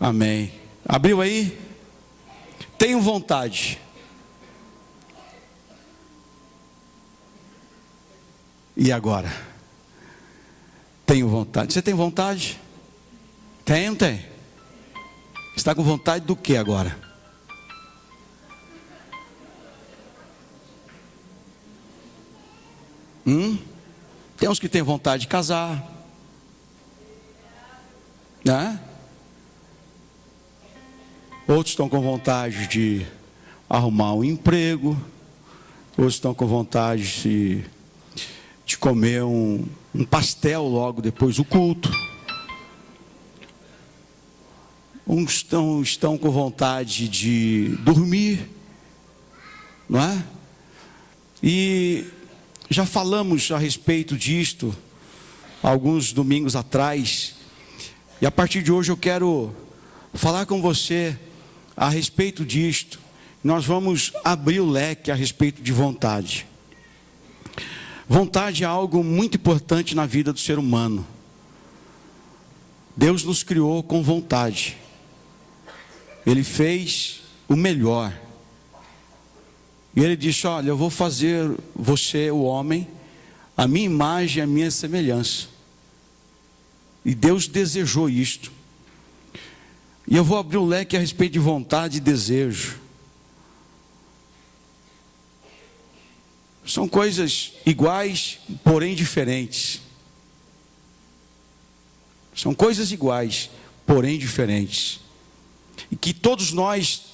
Amém. Abriu aí? Tenho vontade. E agora? Tenho vontade. Você tem vontade? Tem, não tem? Está com vontade do que agora? Tem uns que têm vontade de casar, né? Outros estão com vontade de arrumar um emprego. Outros estão com vontade de comer um pastel logo depois do culto. Uns estão com vontade de dormir, não é? E já falamos a respeito disto alguns domingos atrás. E a partir de hoje eu quero falar com você a respeito disto. Nós vamos abrir o leque a respeito de vontade. Vontade é algo muito importante na vida do ser humano. Deus nos criou com vontade. Ele fez o melhor. E Ele disse: olha, eu vou fazer você, o homem, a minha imagem e a minha semelhança. E Deus desejou isto. E eu vou abrir o leque a respeito de vontade e desejo. São coisas iguais, porém diferentes. São coisas iguais, porém diferentes. E que todos nós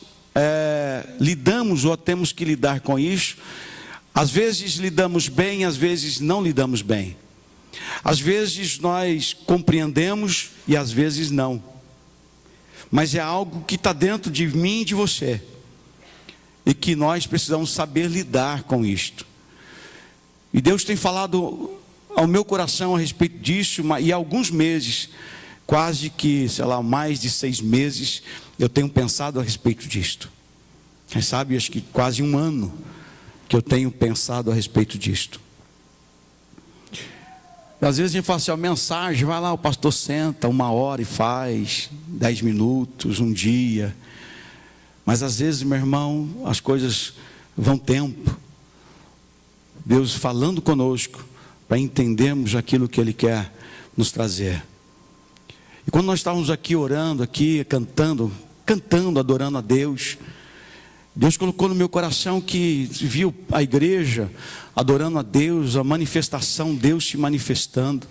lidamos ou temos que lidar com isso. Às vezes lidamos bem, às vezes não lidamos bem. Às vezes nós compreendemos e às vezes não. Mas é algo que está dentro de mim e de você. E que nós precisamos saber lidar com isto. E Deus tem falado ao meu coração a respeito disso. E há alguns meses, quase que, mais de 6 meses, eu tenho pensado a respeito disto. Quem sabe, acho que quase 1 ano que eu tenho pensado a respeito disto. Às vezes a gente fala assim, a mensagem, vai lá, o pastor senta 1 hora e faz 10 minutos, um dia. Mas às vezes, meu irmão, as coisas vão tempo. Deus falando conosco para entendermos aquilo que Ele quer nos trazer. E quando nós estávamos aqui orando, aqui cantando, adorando a Deus, Deus colocou no meu coração que viu a igreja adorando a Deus, a manifestação, Deus se manifestando.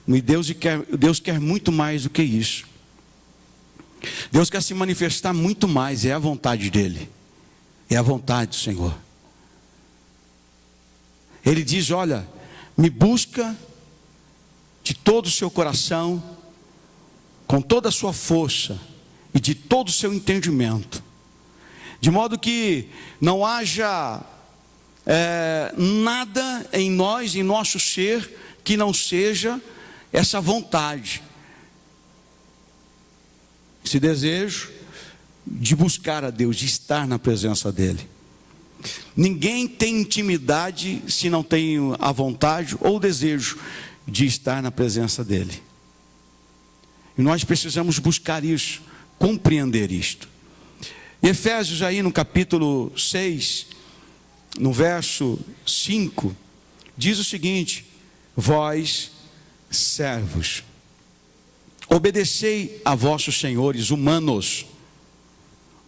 E Deus quer muito mais do que isso. Deus quer se manifestar muito mais, é a vontade dEle. É a vontade do Senhor. Ele diz, olha, me busca de todo o seu coração, com toda a sua força e de todo o seu entendimento. De modo que não haja nada em nós, em nosso ser, que não seja essa vontade, esse desejo de buscar a Deus, de estar na presença dEle. Ninguém tem intimidade se não tem a vontade ou o desejo de estar na presença dEle. E nós precisamos buscar isso, compreender isto. Em Efésios aí no capítulo 6, no verso 5, diz o seguinte: vós, servos, obedecei a vossos senhores humanos.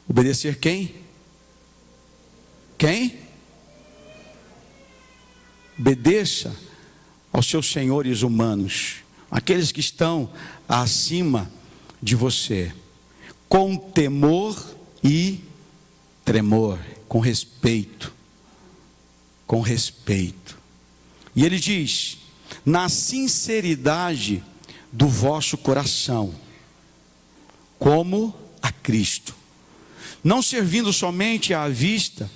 Obedecer quem? Quem? Obedeça aos seus senhores humanos, aqueles que estão acima de você, com temor e tremor, com respeito. Com respeito. E ele diz: na sinceridade do vosso coração, como a Cristo, não servindo somente à vista,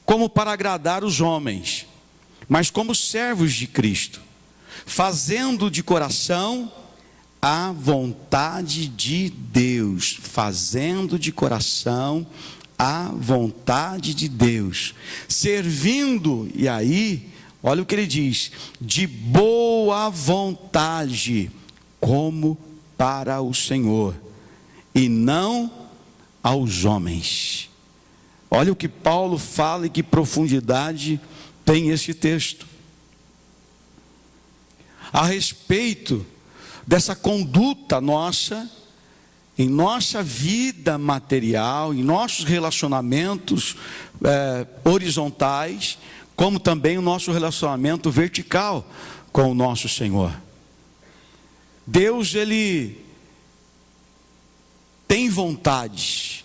como para agradar os homens, mas como servos de Cristo, fazendo de coração a vontade de Deus, fazendo de coração a vontade de Deus, servindo, e aí, olha o que ele diz, de boa vontade, como para o Senhor, e não aos homens. Olha o que Paulo fala e que profundidade tem esse texto. A respeito dessa conduta nossa, em nossa vida material, em nossos relacionamentos horizontais, como também o nosso relacionamento vertical com o nosso Senhor. Deus, Ele tem vontade,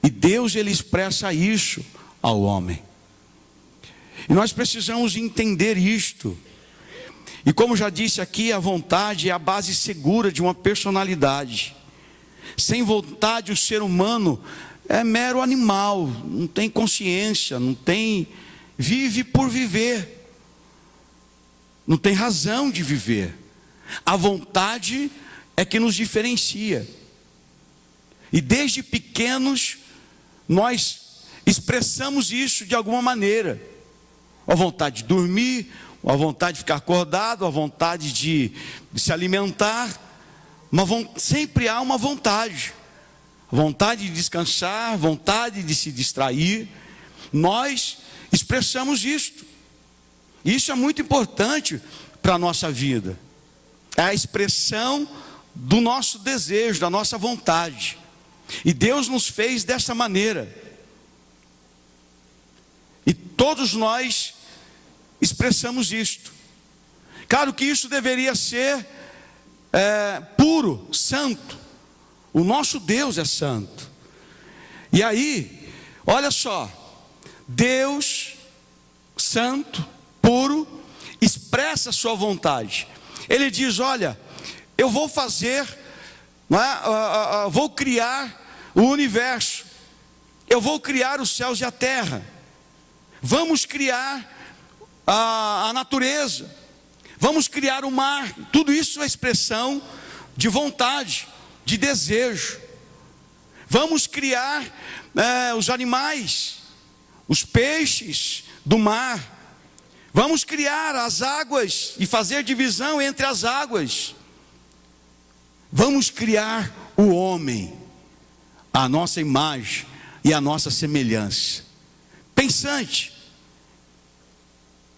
e Deus, Ele expressa isso ao homem, e nós precisamos entender isto. E como já disse aqui, a vontade é a base segura de uma personalidade. Sem vontade o ser humano é mero animal, não tem consciência, vive por viver, não tem razão de viver. A vontade é que nos diferencia, e desde pequenos nós expressamos isso de alguma maneira. A vontade de dormir, a vontade de ficar acordado, a vontade de se alimentar, sempre há uma vontade de descansar, vontade de se distrair. Nós expressamos isto. Isso é muito importante para a nossa vida. É a expressão do nosso desejo, da nossa vontade. E Deus nos fez dessa maneira. E todos nós expressamos isto. Claro que isso deveria ser puro, santo. O nosso Deus é santo. E aí, olha só, Deus santo, puro, expressa a sua vontade. Ele diz: olha, eu vou fazer, vou criar o universo, eu vou criar os céus e a terra, vamos criar a natureza, vamos criar o mar. Tudo isso é expressão de vontade, de desejo. Vamos criar os animais, os peixes do mar, vamos criar as águas e fazer divisão entre as águas, vamos criar o homem, a nossa imagem e a nossa semelhança. Pensante,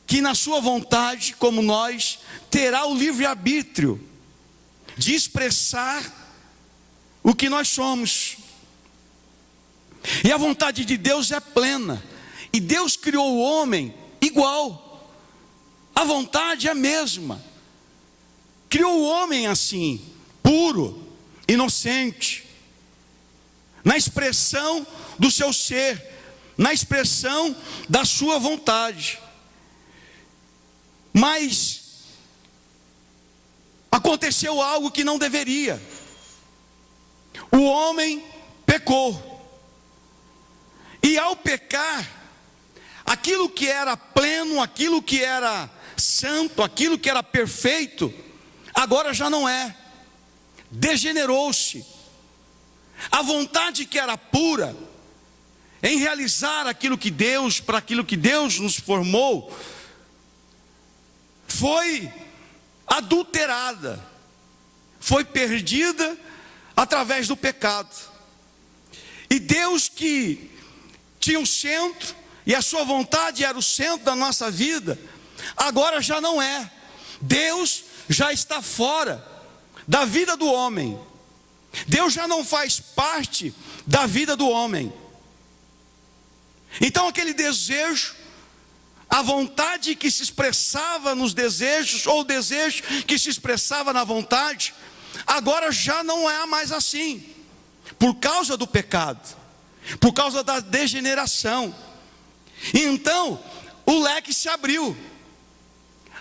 que na sua vontade, como nós, terá o livre-arbítrio de expressar o que nós somos. E a vontade de Deus é plena, e Deus criou o homem igual, a vontade é a mesma, criou o homem assim, puro, inocente, na expressão do seu ser, na expressão da sua vontade. Mas aconteceu algo que não deveria. O homem pecou. E ao pecar, aquilo que era pleno, aquilo que era santo, aquilo que era perfeito, agora já não é. Degenerou-se. A vontade que era pura, em realizar aquilo que Deus, para aquilo que Deus nos formou, foi adulterada, foi perdida através do pecado. E Deus, que tinha o centro, e a sua vontade era o centro da nossa vida, agora já não é. Deus já está fora da vida do homem. Deus já não faz parte da vida do homem. Então aquele desejo, a vontade que se expressava nos desejos, ou o desejo que se expressava na vontade, agora já não é mais assim, por causa do pecado, por causa da degeneração. Então o leque se abriu,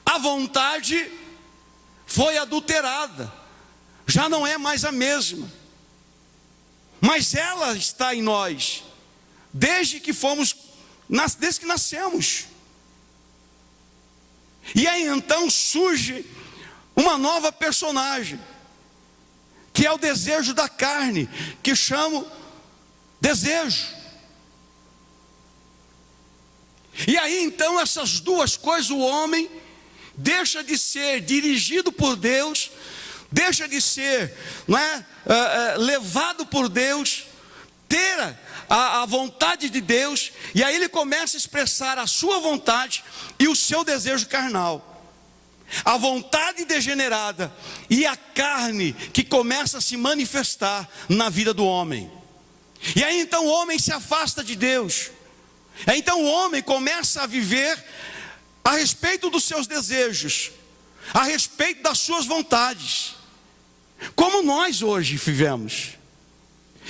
a vontade foi adulterada, já não é mais a mesma, mas ela está em nós, desde que nascemos. E aí então surge uma nova personagem, que é o desejo da carne, que chamo desejo. E aí então essas duas coisas, o homem deixa de ser dirigido por Deus, deixa de ser, não é, levado por Deus, ter a vontade de Deus, e aí ele começa a expressar a sua vontade e o seu desejo carnal. A vontade degenerada e a carne que começa a se manifestar na vida do homem. E aí então o homem se afasta de Deus. Aí então o homem começa a viver a respeito dos seus desejos, a respeito das suas vontades, como nós hoje vivemos.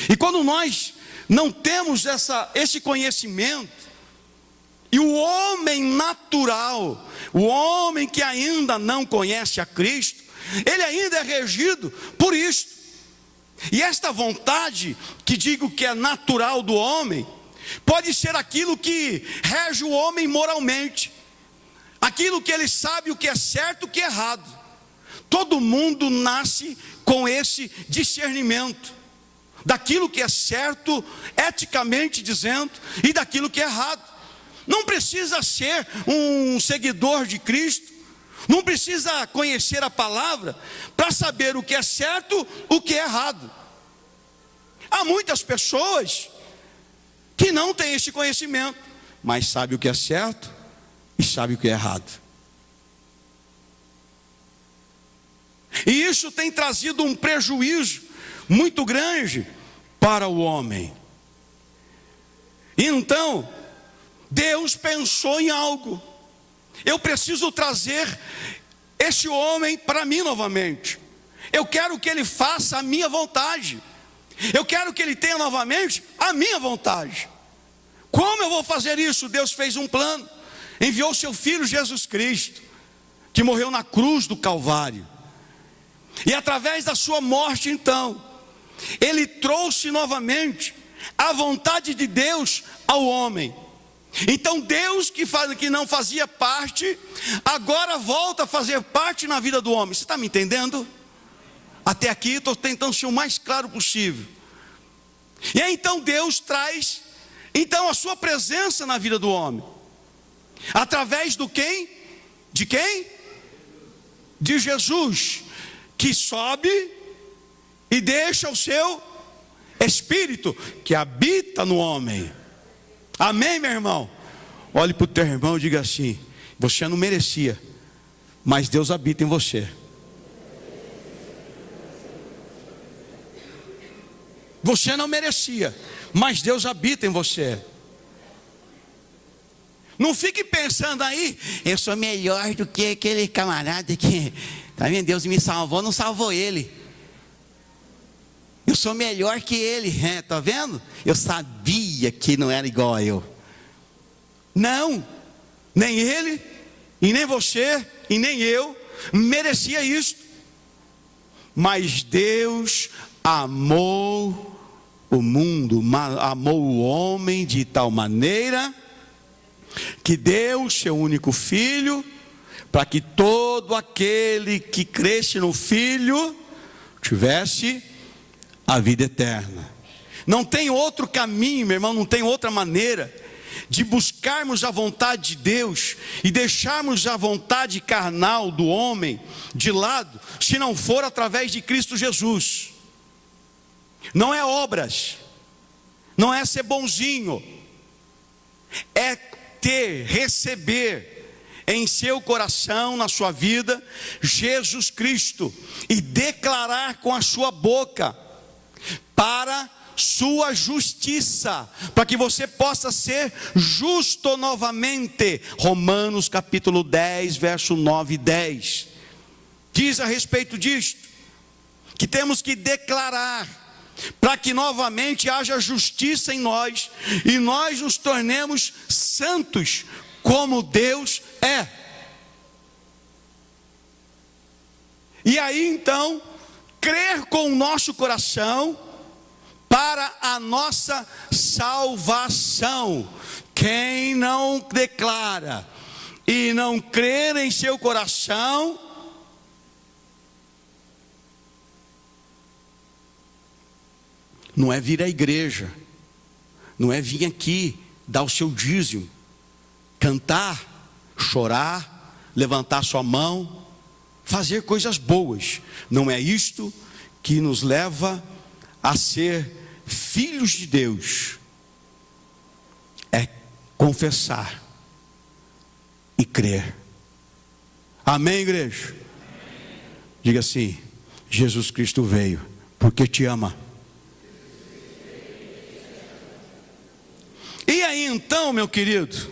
E quando nós não temos esse conhecimento, e o homem natural, o homem que ainda não conhece a Cristo, ele ainda é regido por isto. E esta vontade, que digo que é natural do homem, pode ser aquilo que rege o homem moralmente, aquilo que ele sabe o que é certo e o que é errado. Todo mundo nasce com esse discernimento daquilo que é certo, eticamente dizendo, e daquilo que é errado. Não precisa ser um seguidor de Cristo, não precisa conhecer a palavra para saber o que é certo, o que é errado. Há muitas pessoas que não têm esse conhecimento, mas sabem o que é certo e sabem o que é errado. E isso tem trazido um prejuízo muito grande para o homem. Então, Deus pensou em algo. Eu preciso trazer esse homem para mim novamente. Eu quero que ele faça a minha vontade. Eu quero que ele tenha novamente a minha vontade. Como eu vou fazer isso? Deus fez um plano. Enviou seu Filho Jesus Cristo, que morreu na cruz do Calvário. E através da sua morte, então, ele trouxe novamente a vontade de Deus ao homem. Então Deus que não fazia parte, agora volta a fazer parte na vida do homem. Você está me entendendo? Até aqui estou tentando ser o mais claro possível. E aí então Deus traz então a sua presença na vida do homem. Através do quem? De quem? De Jesus, que sobe e deixa o seu Espírito que habita no homem. Amém, meu irmão? Olhe para o teu irmão e diga assim: você não merecia, mas Deus habita em você. Você não merecia, mas Deus habita em você. Não fique pensando aí, eu sou melhor do que aquele camarada que, tá vendo? Deus me salvou, não salvou ele. Eu sou melhor que ele, tá vendo? Eu sabia que não era igual a eu. Não, nem ele, e nem você, e nem eu merecia isso. Mas Deus amou o mundo, amou o homem de tal maneira que deu seu único filho, para que todo aquele que cresce no Filho tivesse a vida eterna. Não tem outro caminho, meu irmão, não tem outra maneira de buscarmos a vontade de Deus e deixarmos a vontade carnal do homem de lado, se não for através de Cristo Jesus. Não é obras, não é ser bonzinho, é receber em seu coração, na sua vida, Jesus Cristo, e declarar com a sua boca, para sua justiça, para que você possa ser justo novamente. Romanos capítulo 10, verso 9 e 10, diz a respeito disto, que temos que declarar, para que novamente haja justiça em nós, e nós nos tornemos santos, como Deus é. E aí então, crer com o nosso coração, para a nossa salvação. Quem não declara e não crer em seu coração, não é vir à igreja, não é vir aqui dar o seu dízimo, cantar, chorar, levantar sua mão, fazer coisas boas. Não é isto que nos leva a ser filhos de Deus. É confessar e crer. Amém, igreja? Amém. Diga assim: Jesus Cristo veio porque te ama. E aí então, meu querido,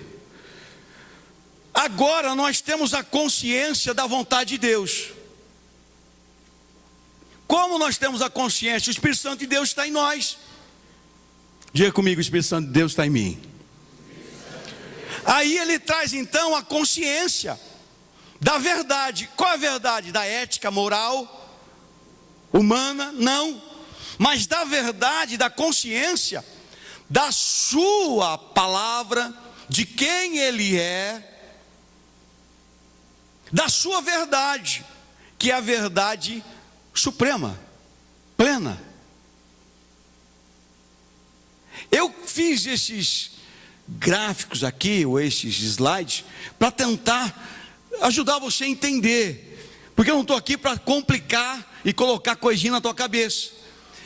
agora nós temos a consciência da vontade de Deus. Como nós temos a consciência? O Espírito Santo de Deus está em nós. Diga comigo: o Espírito Santo de Deus está em mim. Aí ele traz então a consciência da verdade. Qual é a verdade? Da ética moral humana? Não. Mas da verdade, da consciência da sua palavra, de quem ele é, da sua verdade, que é a verdade suprema, plena. Eu fiz esses gráficos aqui, ou esses slides, para tentar ajudar você a entender, porque eu não estou aqui para complicar e colocar coisinha na tua cabeça,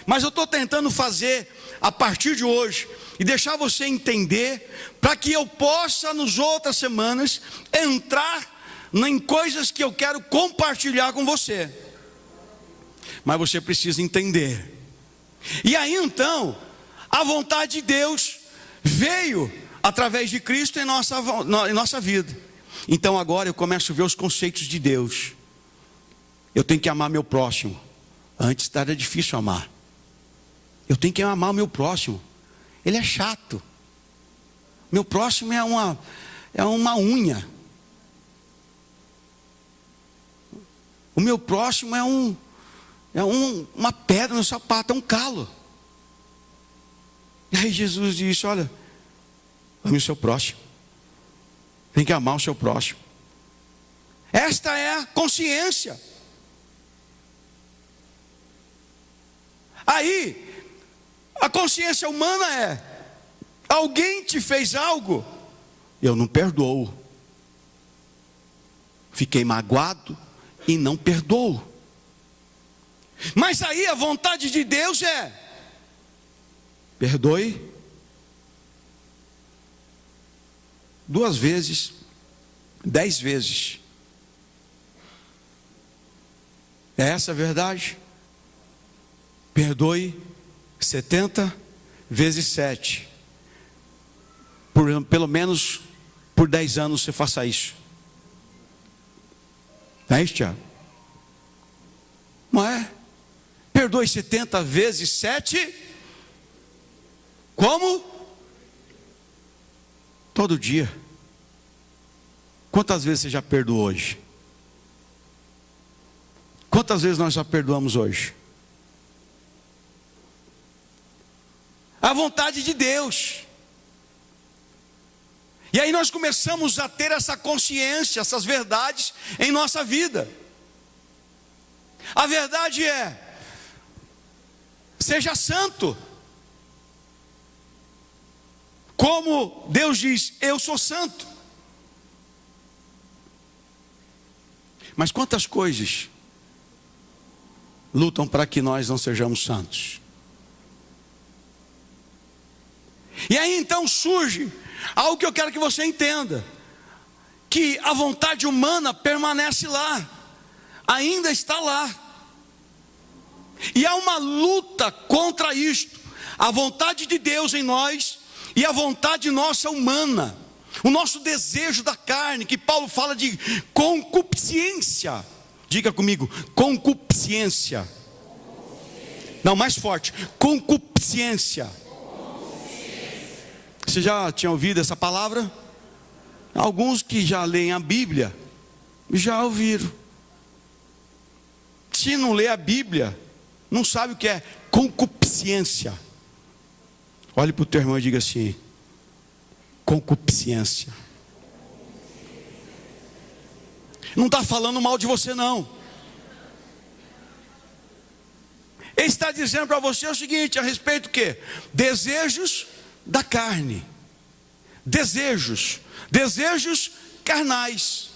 mas eu estou tentando fazer a partir de hoje e deixar você entender, para que eu possa nas outras semanas entrar em coisas que eu quero compartilhar com você. Mas você precisa entender. E aí então, a vontade de Deus veio através de Cristo em nossa vida. Então agora eu começo a ver os conceitos de Deus. Eu tenho que amar meu próximo. Antes era difícil amar. Eu tenho que amar o meu próximo. Ele é chato. Meu próximo é uma unha. O meu próximo é uma pedra no sapato, é um calo. E aí Jesus disse: olha, ame o seu próximo. Tem que amar o seu próximo. Esta é a consciência. Aí, a consciência humana é: alguém te fez algo, eu não perdoo. Fiquei magoado e não perdoo. Mas aí a vontade de Deus é: perdoe 2 vezes, 10 vezes. É essa a verdade? Perdoe 70 vezes 7. Pelo menos por 10 anos você faça isso. Não é isso, Tiago? Não é? Perdoe 70 vezes 7. Como? Todo dia. Quantas vezes você já perdoou hoje? Quantas vezes nós já perdoamos hoje? A vontade de Deus. E aí nós começamos a ter essa consciência, essas verdades em nossa vida. A verdade é: seja santo. Como Deus diz: eu sou santo. Mas quantas coisas lutam para que nós não sejamos santos? E aí então surge algo que eu quero que você entenda: que a vontade humana permanece lá, ainda está lá. E há uma luta contra isto. A vontade de Deus em nós e a vontade nossa humana, o nosso desejo da carne, que Paulo fala de concupiscência. Diga comigo: concupiscência. Não, mais forte: concupiscência. Você já tinha ouvido essa palavra? Alguns que já leem a Bíblia já ouviram. Se não lê a Bíblia, não sabe o que é concupiscência. Olhe para o teu irmão e diga assim: concupiscência. Não está falando mal de você, não. Ele está dizendo para você o seguinte: a respeito do quê? Desejos da carne. Desejos carnais.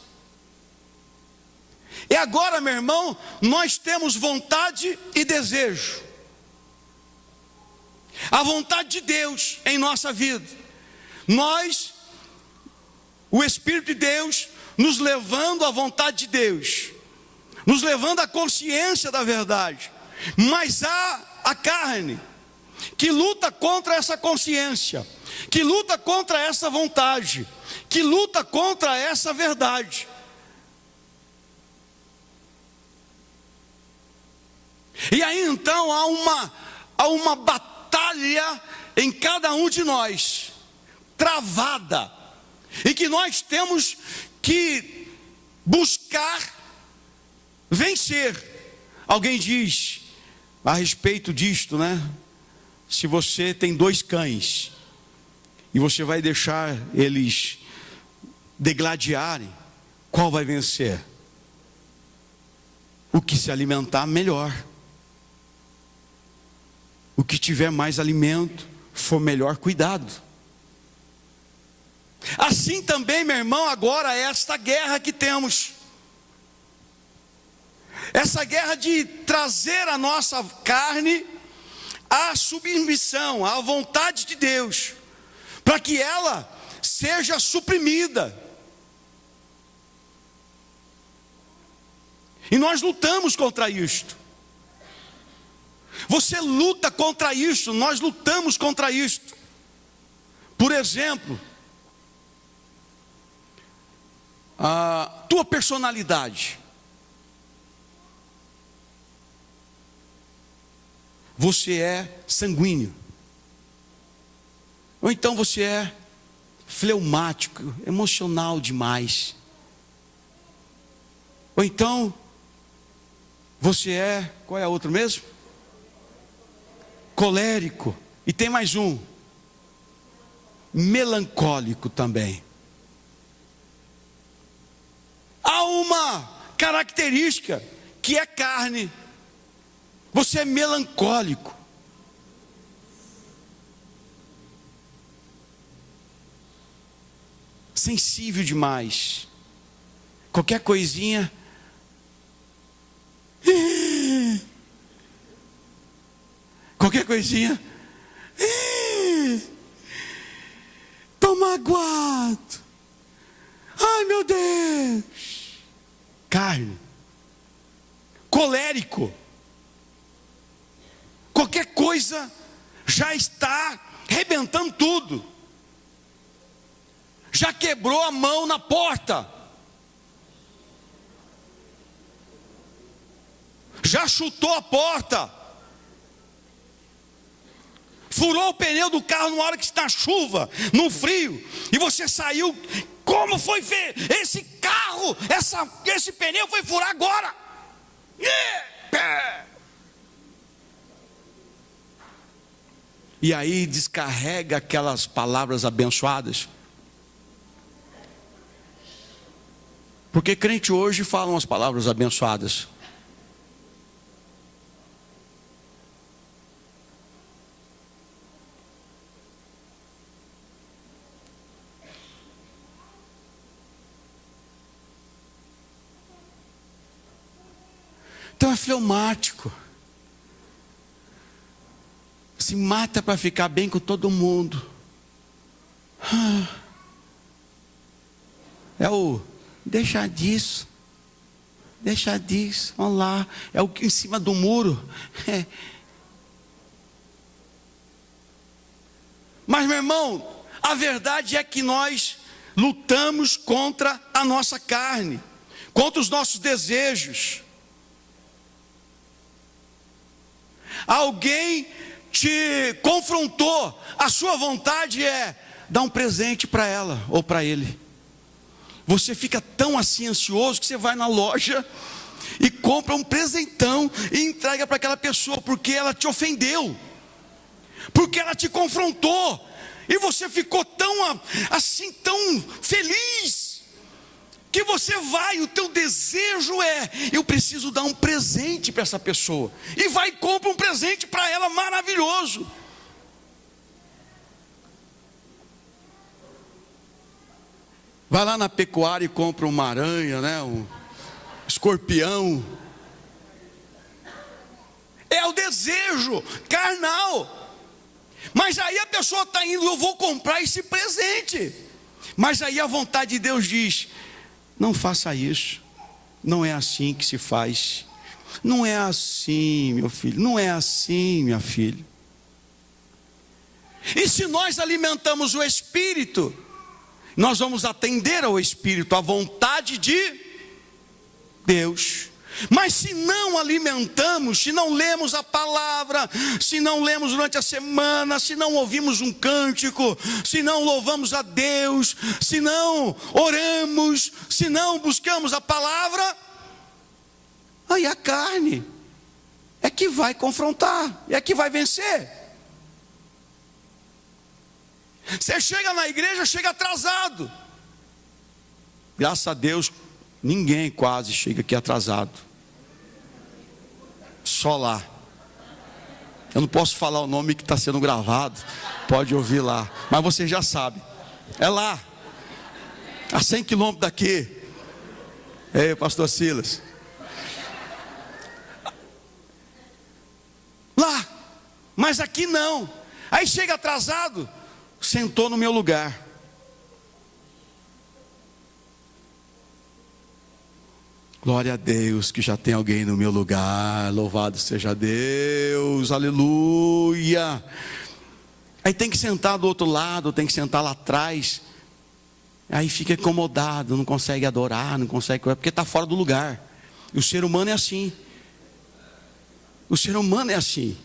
E agora, meu irmão, nós temos vontade e desejo. A vontade de Deus em nossa vida. O Espírito de Deus nos levando à vontade de Deus, nos levando à consciência da verdade. Mas há a carne que luta contra essa consciência, que luta contra essa vontade, que luta contra essa verdade. E aí então há uma batalha em cada um de nós, travada, e que nós temos que buscar vencer. Alguém diz a respeito disto, né? Se você tem 2 cães e você vai deixar eles degladiarem, qual vai vencer? O que se alimentar melhor. O que tiver mais alimento, for melhor cuidado. Assim também, meu irmão, agora é esta guerra que temos. Essa guerra de trazer a nossa carne à submissão, à vontade de Deus, para que ela seja suprimida. E nós lutamos contra isto. Você luta contra isto, nós lutamos contra isto. Por exemplo, a tua personalidade. Você é sanguíneo. Ou então você é fleumático, emocional demais. Ou então você é, qual é a outra mesmo? Colérico. E tem mais um, melancólico também. Há uma característica que é carne. Você é melancólico. Sensível demais. Qualquer coisinha. Qualquer coisinha. Tô magoado. Ai, meu Deus. Carne. Colérico. Qualquer coisa já está arrebentando tudo. Já quebrou a mão na porta. Já chutou a porta. Furou o pneu do carro na hora que está na chuva, no frio. E você saiu. Como foi ver esse carro? Esse pneu foi furar agora. E aí descarrega aquelas palavras abençoadas. Porque crente hoje falam as palavras abençoadas. Então é fleumático. Se mata para ficar bem com todo mundo. É o deixa disso. Deixa disso. Vamos lá. É o que em cima do muro. Mas, meu irmão, a verdade é que nós lutamos contra a nossa carne, contra os nossos desejos. Alguém te confrontou, a sua vontade é dar um presente para ela ou para ele. Você fica tão assim ansioso que você vai na loja e compra um presentão e entrega para aquela pessoa, porque ela te ofendeu, porque ela te confrontou, e você ficou tão assim, tão feliz, que você vai, o teu desejo é, eu preciso dar um presente para essa pessoa, e vai e compra um presente para ela maravilhoso. Vai lá na pecuária e compra uma aranha, né? escorpião. É o desejo carnal. Mas aí a pessoa está indo, eu vou comprar esse presente. Mas aí a vontade de Deus diz: não faça isso. Não é assim que se faz. Não é assim, meu filho. Não é assim, minha filha. E se nós alimentamos o Espírito, nós vamos atender ao Espírito, à vontade de Deus. Mas se não alimentamos, se não lemos a palavra, se não lemos durante a semana, se não ouvimos um cântico, se não louvamos a Deus, se não oramos, se não buscamos a palavra, aí a carne é que vai confrontar, é que vai vencer. Você chega na igreja, chega atrasado. Graças a Deus, ninguém quase chega aqui atrasado. Só lá. Eu não posso falar o nome que está sendo gravado. Pode ouvir lá. Mas você já sabe. É lá. A 100 quilômetros daqui. Ei, pastor Silas. Lá. Mas aqui não. Aí chega atrasado. Sentou no meu lugar. Glória a Deus que já tem alguém no meu lugar. Louvado seja Deus, aleluia. Aí tem que sentar do outro lado, tem que sentar lá atrás. Aí fica incomodado, não consegue adorar, não consegue, porque está fora do lugar. E o ser humano é assim. O ser humano é assim.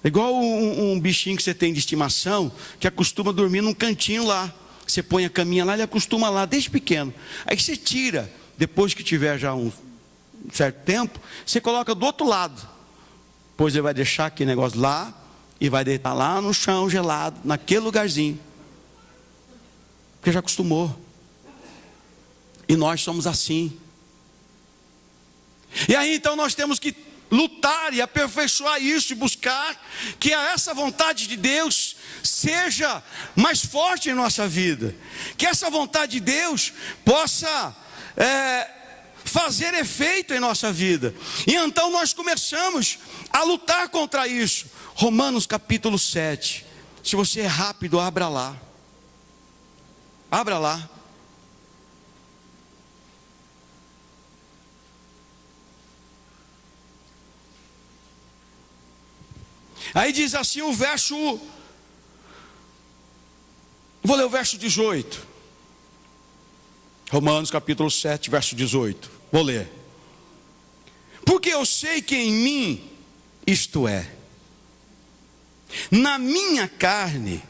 É igual um bichinho que você tem de estimação, que acostuma dormir num cantinho lá. Você põe a caminha lá, ele acostuma lá desde pequeno. Aí você tira, depois que tiver já um certo tempo, você coloca do outro lado. Depois ele vai deixar aquele negócio lá e vai deitar lá no chão gelado, naquele lugarzinho. Porque já acostumou. E nós somos assim. E aí então nós temos que lutar e aperfeiçoar isso e buscar que essa vontade de Deus seja mais forte em nossa vida, que essa vontade de Deus possa fazer efeito em nossa vida. E então nós começamos a lutar contra isso. Romanos capítulo 7. Se você é rápido, abra lá. Abra lá. Aí diz assim o verso, vou ler o verso 18. Romanos capítulo 7, verso 18. Vou ler. Porque eu sei que em mim, isto é, na minha carne,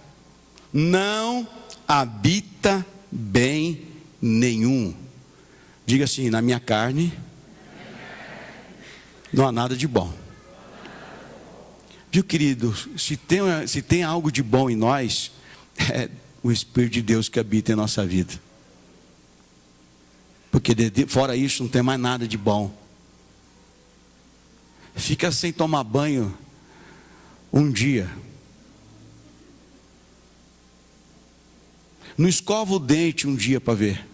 não habita bem nenhum. Diga assim, na minha carne, não há nada de bom. Viu, querido, se tem algo de bom em nós, é o Espírito de Deus que habita em nossa vida. Porque fora isso não tem mais nada de bom. Fica sem tomar banho um dia. Não escova o dente um dia para ver.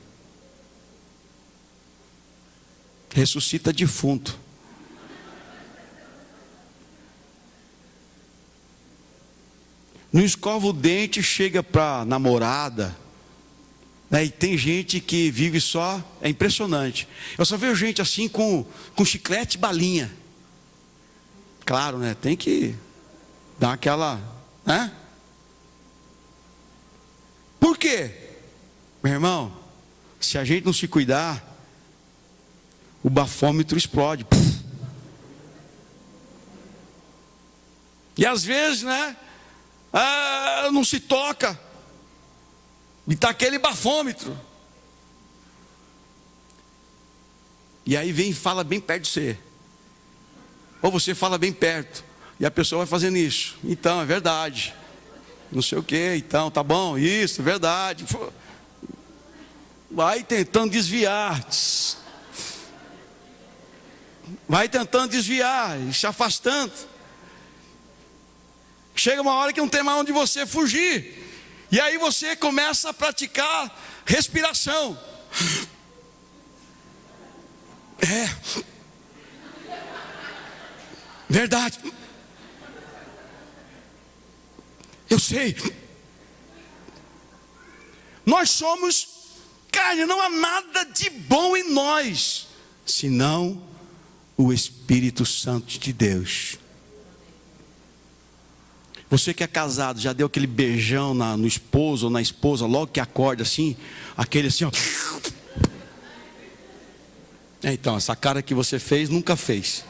Ressuscita defunto. Não escova o dente, chega para namorada, né? E tem gente que vive só, é impressionante. Eu só vejo gente assim com chiclete e balinha. Claro, né? Tem que dar aquela, né? Por quê? Meu irmão, se a gente não se cuidar, o bafômetro explode. E às vezes, né? Não se toca. E está aquele bafômetro. E aí vem e fala bem perto de você. Ou você fala bem perto. E a pessoa vai fazendo isso. Então, é verdade. Não sei o que, então, tá bom, isso, é verdade. Vai tentando desviar. Vai tentando desviar, se afastando. Chega uma hora que não tem mais onde você fugir. E aí você começa a praticar respiração. Verdade. Eu sei. Nós somos carne, não há nada de bom em nós, senão o Espírito Santo de Deus. Você que é casado, já deu aquele beijão no esposo ou na esposa, logo que acorda assim, aquele assim, ó. Então, essa cara que você fez, nunca fez.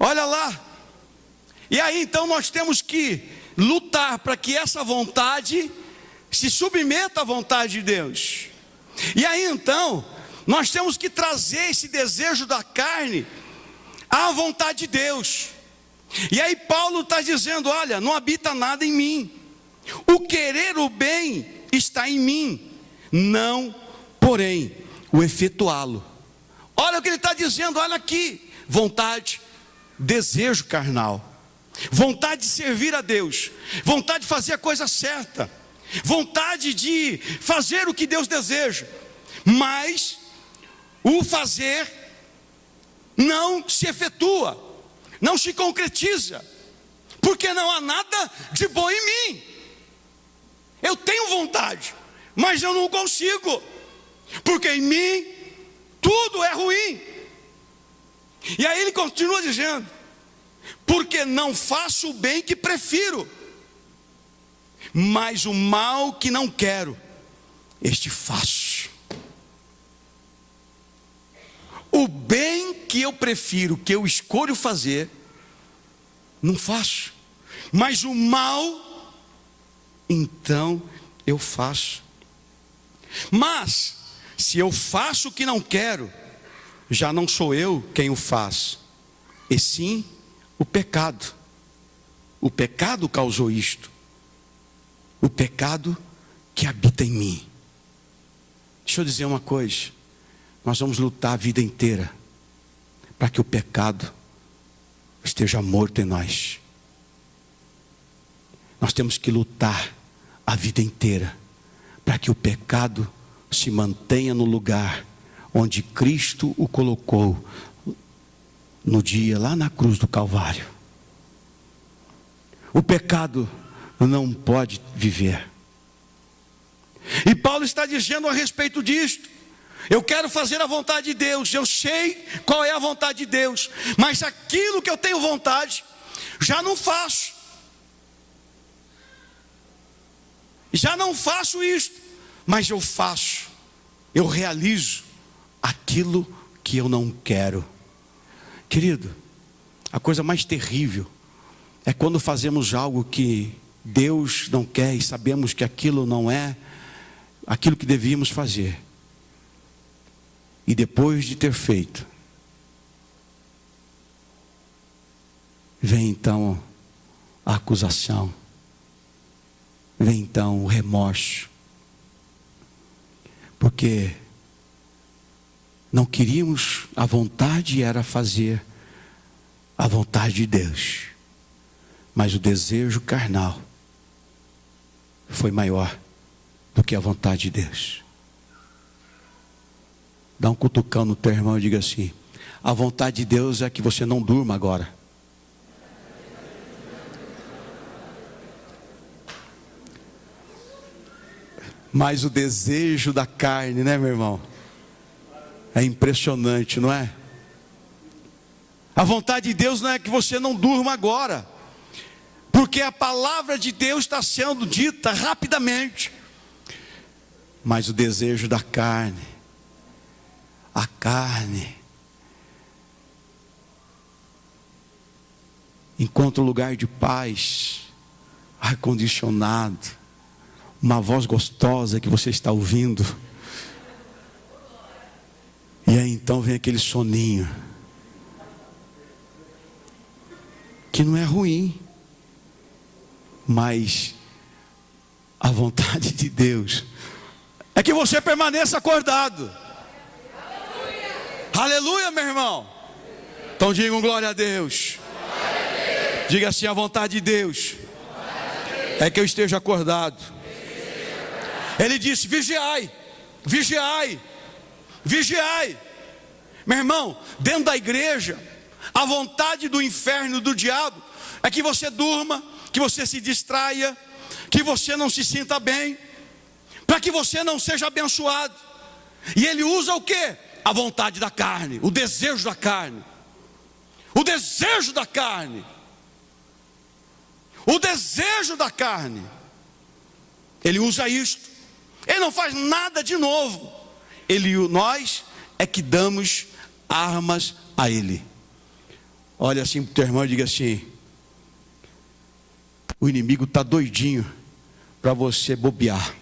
Olha lá. E aí então nós temos que lutar para que essa vontade se submeta à vontade de Deus. E aí então nós temos que trazer esse desejo da carne à vontade de Deus. E aí Paulo está dizendo: olha, não habita nada em mim. O querer o bem está em mim, não, porém, o efetuá-lo. Olha o que ele está dizendo, olha aqui: vontade, desejo carnal, vontade de servir a Deus, vontade de fazer a coisa certa, vontade de fazer o que Deus deseja, mas o fazer não se efetua, não se concretiza, porque não há nada de bom em mim. Eu tenho vontade, mas eu não consigo, porque em mim tudo é ruim. E aí ele continua dizendo: porque não faço o bem que prefiro, mas o mal que não quero, este faço. O bem que eu prefiro, que eu escolho fazer, não faço, mas o mal, então eu faço. Mas se eu faço o que não quero, já não sou eu quem o faz, e sim o pecado. O pecado causou isto, o pecado que habita em mim. Deixa eu dizer uma coisa: nós vamos lutar a vida inteira para que o pecado esteja morto em nós. Nós temos que lutar a vida inteira para que o pecado se mantenha no lugar onde Cristo o colocou no dia lá na cruz do Calvário. O pecado não pode viver. E Paulo está dizendo a respeito disto: eu quero fazer a vontade de Deus, eu sei qual é a vontade de Deus, mas aquilo que eu tenho vontade, já não faço. Já não faço isto, mas eu faço, eu realizo aquilo que eu não quero. Querido, a coisa mais terrível é quando fazemos algo que Deus não quer e sabemos que aquilo não é aquilo que devíamos fazer. E depois de ter feito, vem então a acusação, vem então o remorso, porque não queríamos, a vontade era fazer a vontade de Deus, mas o desejo carnal foi maior do que a vontade de Deus. Dá um cutucão no teu irmão e diga assim: a vontade de Deus é que você não durma agora. Mas o desejo da carne, né, meu irmão? É impressionante, não é? A vontade de Deus não é que você não durma agora, porque a palavra de Deus está sendo dita rapidamente. Mas o desejo da carne, a carne, encontra um lugar de paz, ar-condicionado, uma voz gostosa que você está ouvindo, e aí então vem aquele soninho, que não é ruim, mas a vontade de Deus é que você permaneça acordado. Aleluia, meu irmão. Então digam glória a Deus. Diga assim: a vontade de Deus é que eu esteja acordado. Ele disse: vigiai, vigiai, vigiai. Meu irmão, dentro da igreja A vontade do inferno, do diabo, é que você durma, que você se distraia, que você não se sinta bem, para que você não seja abençoado. E ele usa o quê? A vontade da carne, o desejo da carne. O desejo da carne. O desejo da carne. Ele usa isto. Ele não faz nada de novo. Nós é que damos armas a ele. Olha assim para o teu irmão e diga assim: o inimigo está doidinho para você bobear.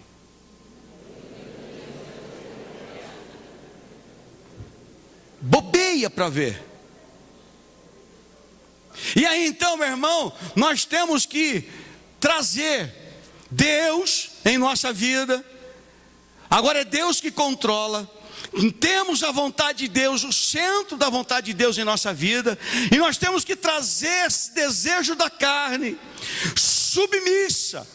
Bobeia para ver. E aí então, meu irmão, nós temos que trazer Deus em nossa vida. Agora é Deus que controla. Temos a vontade de Deus, o centro da vontade de Deus em nossa vida. E nós temos que trazer esse desejo da carne submissa,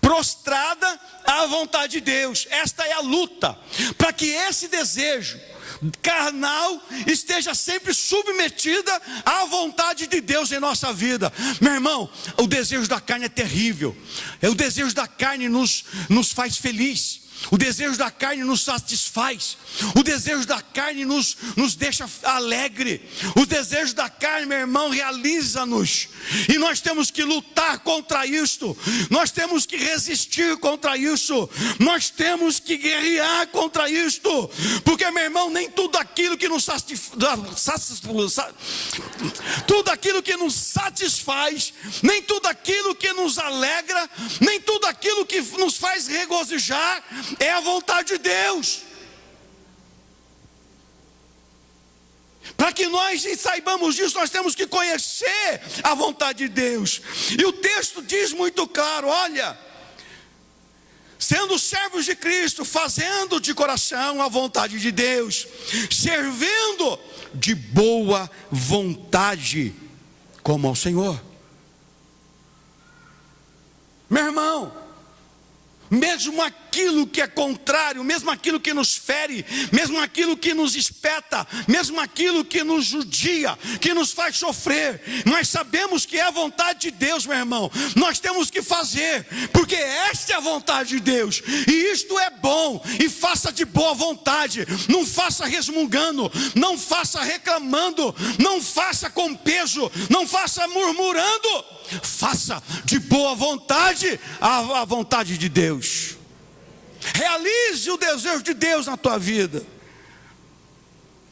prostrada à vontade de Deus. Esta é a luta, para que esse desejo carnal esteja sempre submetida à vontade de Deus em nossa vida. Meu irmão, o desejo da carne é terrível. O desejo da carne nos faz feliz. O desejo da carne nos satisfaz. O desejo da carne nos deixa alegre. O desejo da carne, meu irmão, realiza-nos. E nós temos que lutar contra isto. Nós temos que resistir contra isso. Nós temos que guerrear contra isto. Porque, meu irmão, nem tudo aquilo que nos tudo aquilo que nos satisfaz, nem tudo aquilo que nos alegra, nem tudo aquilo que nos faz regozijar é a vontade de Deus. Para que nós saibamos disso, nós temos que conhecer a vontade de Deus. E o texto diz muito claro: olha, sendo servos de Cristo, fazendo de coração a vontade de Deus, servindo de boa vontade, como ao Senhor. Meu irmão, mesmo aquilo que é contrário, mesmo aquilo que nos fere, mesmo aquilo que nos espeta, mesmo aquilo que nos judia, que nos faz sofrer, nós sabemos que é a vontade de Deus, meu irmão. Nós temos que fazer, porque esta é a vontade de Deus, e isto é bom, e faça de boa vontade. Não faça resmungando, não faça reclamando, não faça com peso, não faça murmurando. Faça de boa vontade a vontade de Deus. Realize o desejo de Deus na tua vida.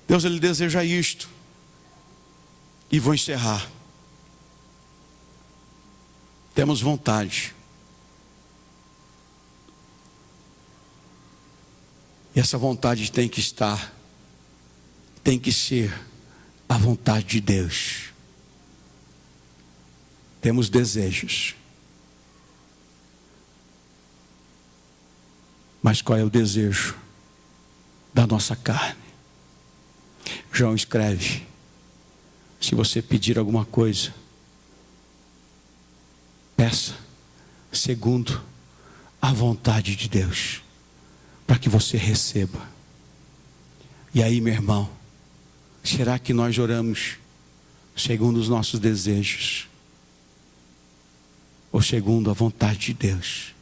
Deus, Ele deseja isto. E vou encerrar. Temos vontade. E essa vontade tem que ser a vontade de Deus. Temos desejos. Mas qual é o desejo da nossa carne? João escreve: se você pedir alguma coisa, peça segundo a vontade de Deus, para que você receba. E aí, meu irmão, será que nós oramos segundo os nossos desejos, ou segundo a vontade de Deus?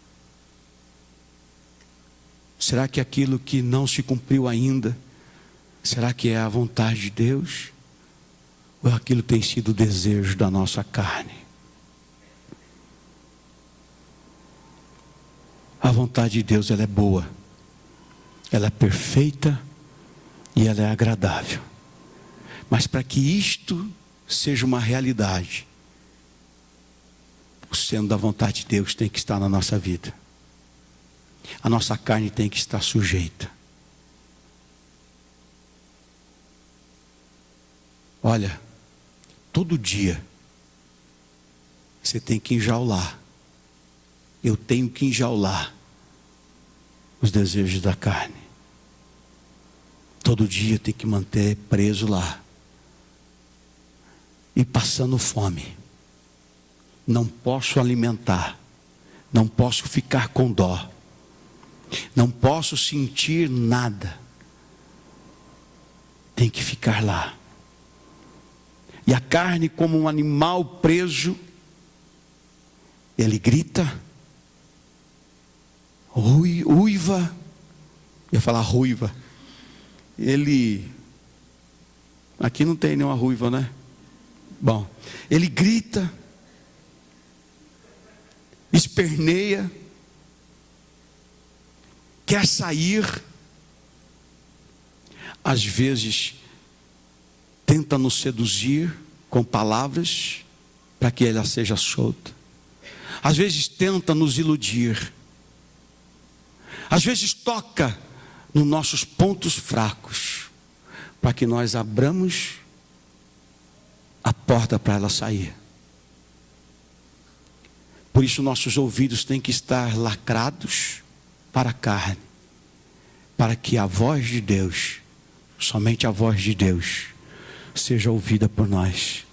Será que aquilo que não se cumpriu ainda, será que é a vontade de Deus? Ou aquilo tem sido o desejo da nossa carne? A vontade de Deus, ela é boa, ela é perfeita e ela é agradável. Mas para que isto seja uma realidade, o sendo da vontade de Deus tem que estar na nossa vida. A nossa carne tem que estar sujeita. Olha, todo dia você tem que enjaular. Eu tenho que enjaular os desejos da carne. Todo dia tem que manter preso lá. E passando fome. Não posso alimentar. Não posso ficar com dó. Não posso sentir nada. tem que ficar lá. E a carne, como um animal preso, ele grita, uiva, eu ia falar ruiva, aqui não tem nenhuma ruiva, né? Bom, ele grita, esperneia, quer sair, às vezes tenta nos seduzir com palavras para que ela seja solta, às vezes tenta nos iludir, às vezes toca nos nossos pontos fracos, para que nós abramos a porta para ela sair. Por isso nossos ouvidos têm que estar lacrados para a carne, para que a voz de Deus, somente a voz de Deus, seja ouvida por nós.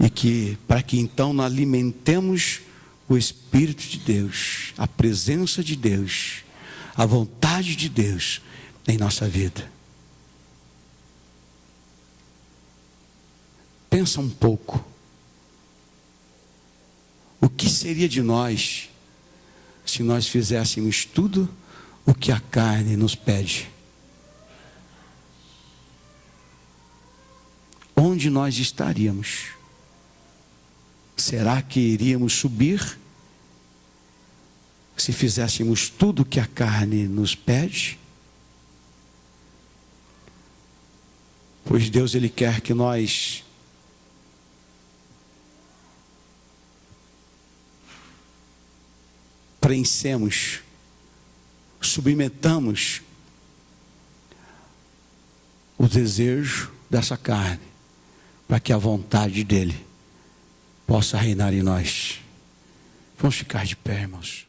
E para que então nós alimentemos o Espírito de Deus, a presença de Deus, a vontade de Deus em nossa vida. Pensa um pouco. O que seria de nós se nós fizéssemos tudo o que a carne nos pede? Onde nós estaríamos? Será que iríamos subir se fizéssemos tudo o que a carne nos pede? Pois Deus, Ele quer que nós preenchemos, submetamos o desejo dessa carne, para que a vontade dele possa reinar em nós. Vamos ficar de pé, irmãos.